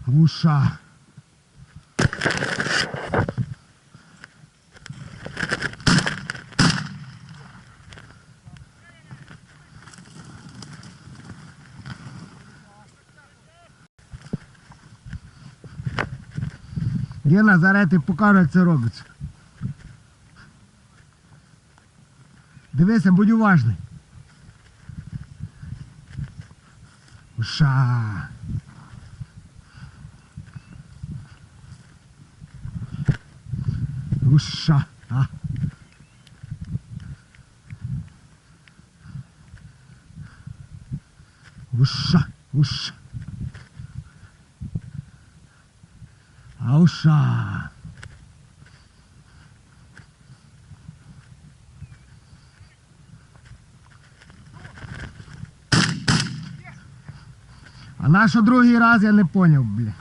Вуша. Гена, зараз я тобі покажу, як це робиться. Дивися, будь уважний. Вуша. Вуша. А. Вуша. Вуша. Ауша. А на що другий раз, я не поняв, бля.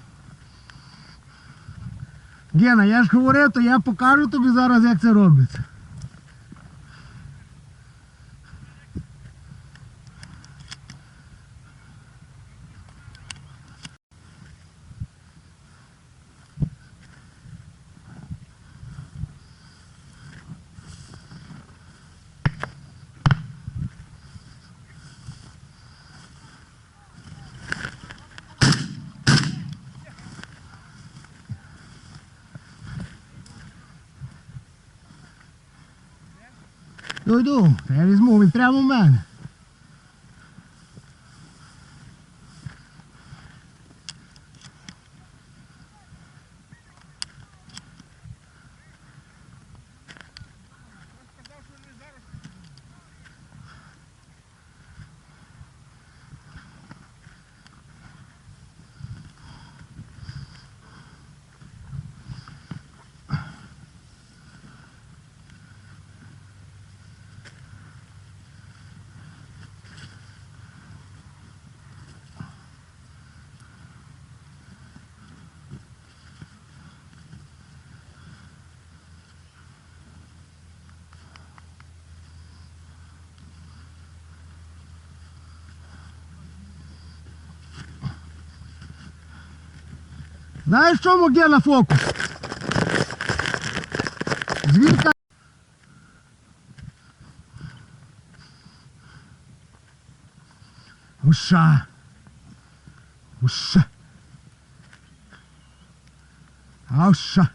Гена, я ж говорив, то я покажу тобі зараз, як це робиться. Йду, я візьму, він прямо в мене. Знаєш, в чому Гена фокус? Звідка? Уша. Уша. Ауша.